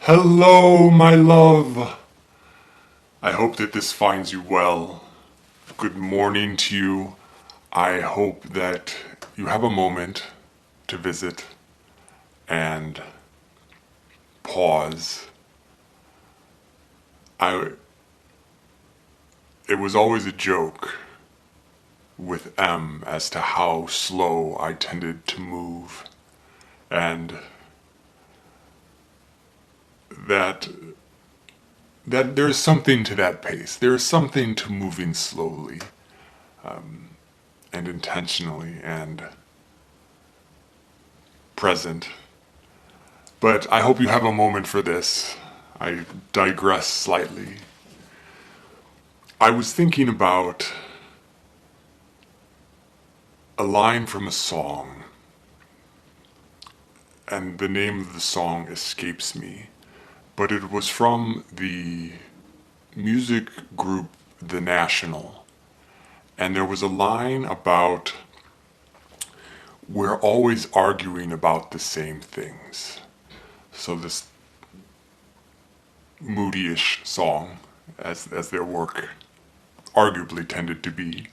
Hello, my love. I hope that this finds you well. Good morning to you. I hope that you have a moment to visit and pause. I It was always a joke with M as to how slow I tended to move, and that there's something to that pace. There's something to moving slowly and intentionally and present. But I hope you have a moment for this. I digress slightly. I was thinking about a line from a song, and the name of the song escapes me, but it was from the music group The National, and there was a line about we're always arguing about the same things. So this moody-ish song, as their work arguably tended to be,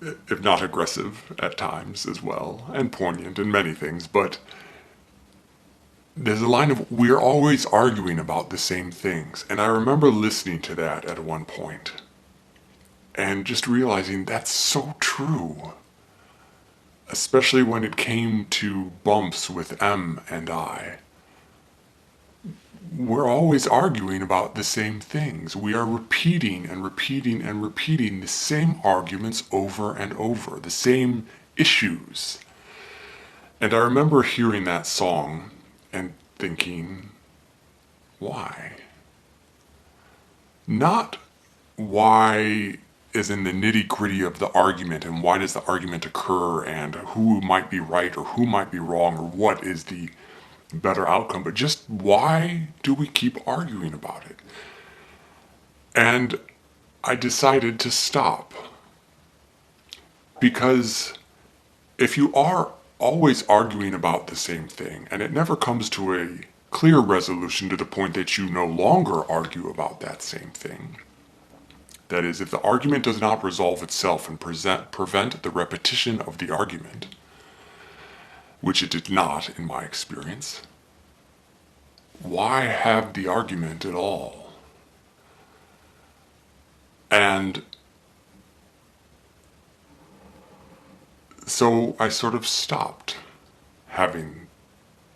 if not aggressive at times as well, and poignant in many things, but there's a line of we're always arguing about the same things. And I remember listening to that at one point and just realizing that's so true, especially when it came to bumps with M and I. We're always arguing about the same things. We are repeating and repeating and repeating the same arguments over and over, the same issues. And I remember hearing that song and thinking, why? Not why is in the nitty-gritty of the argument and why does the argument occur and who might be right or who might be wrong or what is the better outcome, but just why do we keep arguing about it? And I decided to stop. Because if you are always arguing about the same thing and it never comes to a clear resolution to the point that you no longer argue about that same thing, that is, if the argument does not resolve itself and prevent the repetition of the argument, which it did not in my experience, why have the argument at all? And so I sort of stopped having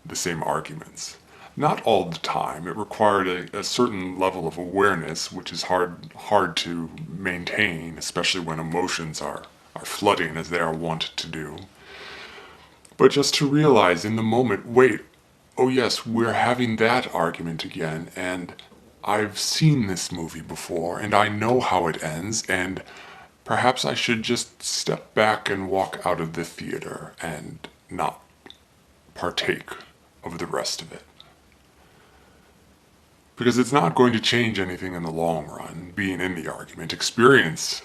the same arguments. Not all the time. It required a certain level of awareness, which is hard to maintain, especially when emotions are flooding as they are wont to do. But just to realize in the moment, wait, oh yes, we're having that argument again, and I've seen this movie before, and I know how it ends, and perhaps I should just step back and walk out of the theater and not partake of the rest of it. Because it's not going to change anything in the long run, being in the argument. Experience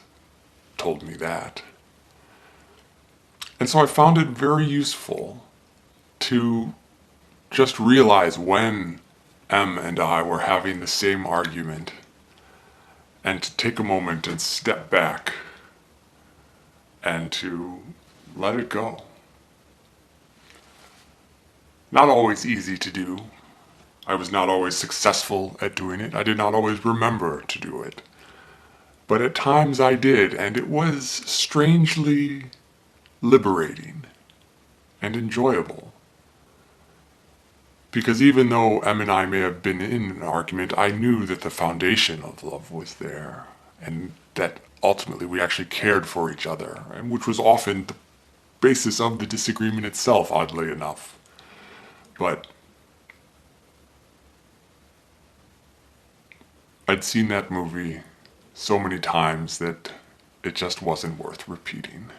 told me that. And so I found it very useful to just realize when M and I were having the same argument and to take a moment and step back and to let it go. Not always easy to do. I was not always successful at doing it. I did not always remember to do it. But at times I did, and it was strangely liberating and enjoyable. Because even though Em and I may have been in an argument, I knew that the foundation of love was there, and that ultimately we actually cared for each other, and which was often the basis of the disagreement itself, oddly enough. But I'd seen that movie so many times that it just wasn't worth repeating.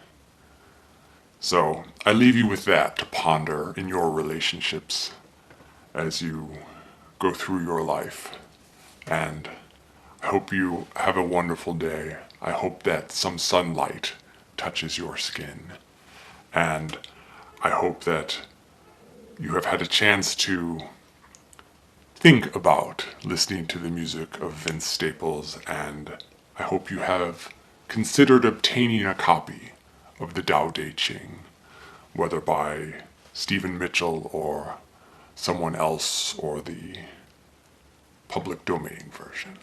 So I leave you with that to ponder in your relationships as you go through your life. And I hope you have a wonderful day. I hope that some sunlight touches your skin. And I hope that you have had a chance to think about listening to the music of Vince Staples, and I hope you have considered obtaining a copy of the Tao Te Ching, whether by Stephen Mitchell or someone else or the public domain version.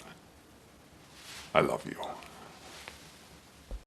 I love you.